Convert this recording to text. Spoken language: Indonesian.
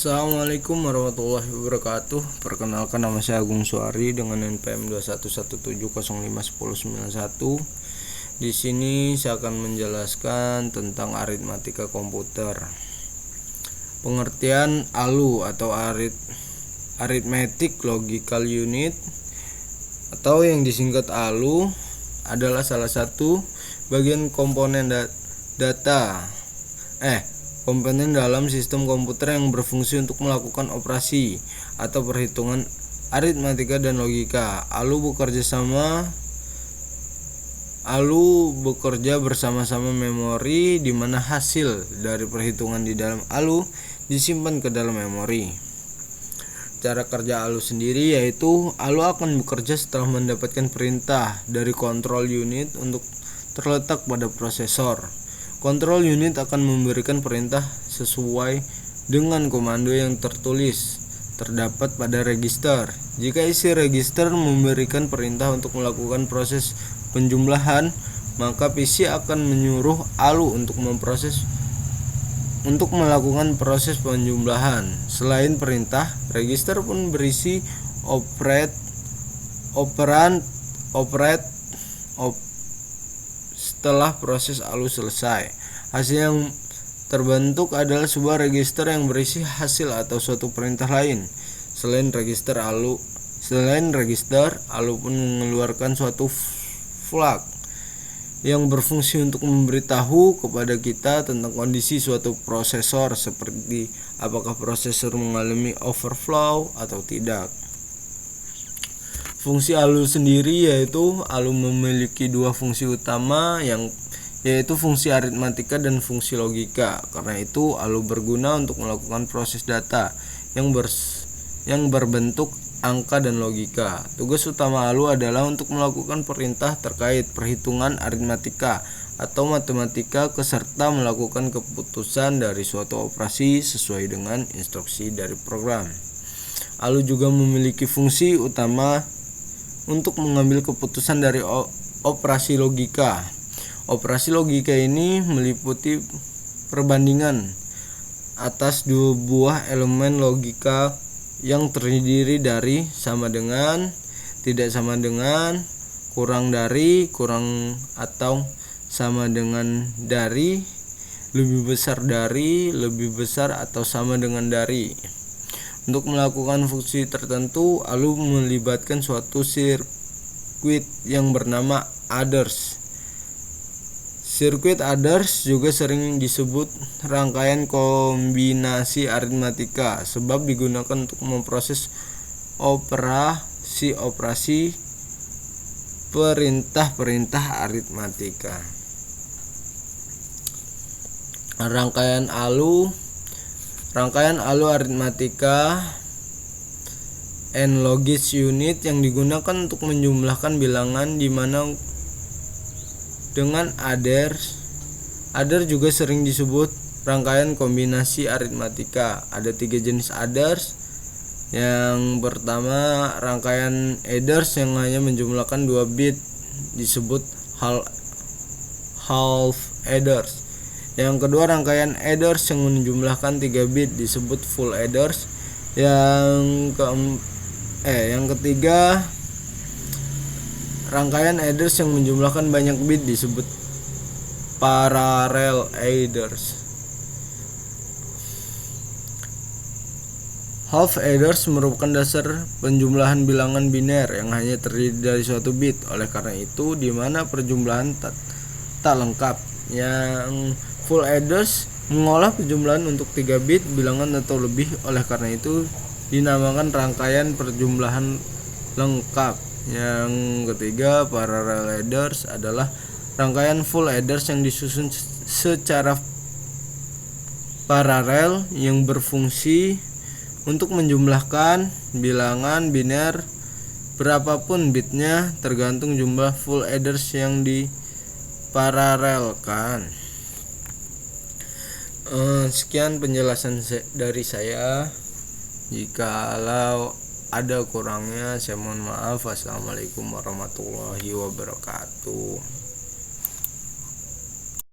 Assalamualaikum warahmatullahi wabarakatuh. Perkenalkan, nama saya Agung Suari dengan NPM 2117051091. Di sini saya akan menjelaskan tentang aritmatika komputer. Pengertian ALU atau Arithmetic Logical Unit atau yang disingkat ALU adalah salah satu bagian komponen komponen dalam sistem komputer yang berfungsi untuk melakukan operasi atau perhitungan aritmatika dan logika. ALU bekerja bersama-sama memori, di mana hasil dari perhitungan di dalam ALU disimpan ke dalam memori. Cara kerja ALU sendiri yaitu ALU akan bekerja setelah mendapatkan perintah dari control unit untuk terletak pada prosesor. Control unit akan memberikan perintah sesuai dengan komando yang terdapat pada register. Jika isi register memberikan perintah untuk melakukan proses penjumlahan, maka PC akan menyuruh ALU untuk melakukan proses penjumlahan. Selain perintah, register pun berisi operand setelah proses ALU selesai. Hasil yang terbentuk adalah sebuah register yang berisi hasil atau suatu perintah lain. Selain register, ALU pun mengeluarkan suatu flag yang berfungsi untuk memberitahu kepada kita tentang kondisi suatu prosesor, seperti apakah prosesor mengalami overflow atau tidak. Fungsi ALU sendiri yaitu ALU memiliki dua fungsi utama, yaitu fungsi aritmatika dan fungsi logika. Karena itu ALU berguna untuk melakukan proses data yang berbentuk angka dan logika. Tugas utama ALU adalah untuk melakukan perintah terkait perhitungan aritmatika atau matematika serta melakukan keputusan dari suatu operasi sesuai dengan instruksi dari program. ALU juga memiliki fungsi utama untuk mengambil keputusan dari operasi logika. Operasi logika ini meliputi perbandingan atas dua buah elemen logika yang terdiri dari sama dengan, tidak sama dengan, kurang dari, kurang atau sama dengan dari, lebih besar dari, lebih besar atau sama dengan dari. Untuk melakukan fungsi tertentu, ALU melibatkan suatu sirkuit yang bernama adders. Sirkuit adders juga sering disebut rangkaian kombinasi aritmatika, sebab digunakan untuk memproses operasi perintah-perintah aritmatika. Rangkaian ALU aritmatika and logic unit yang digunakan untuk menjumlahkan bilangan, di mana dengan adder juga sering disebut rangkaian kombinasi aritmatika. Ada 3 jenis adders. Yang pertama, rangkaian adders yang hanya menjumlahkan 2 bit disebut half adders. Yang kedua, rangkaian adders yang menjumlahkan 3 bit disebut full adders. Yang ketiga, rangkaian adders yang menjumlahkan banyak bit disebut parallel adders. Half adders merupakan dasar penjumlahan bilangan biner yang hanya terdiri dari suatu bit. Oleh karena itu, di mana perjumlahan tak lengkap. Yang full adders mengolah penjumlahan untuk 3 bit bilangan atau lebih. Oleh karena itu dinamakan rangkaian perjumlahan lengkap. Yang ketiga, parallel adders adalah rangkaian full adders yang disusun secara paralel yang berfungsi untuk menjumlahkan bilangan biner berapapun bitnya, tergantung jumlah full adders yang diparalelkan. Sekian penjelasan dari saya. Jikalau ada kurangnya, saya mohon maaf. Assalamualaikum warahmatullahi wabarakatuh.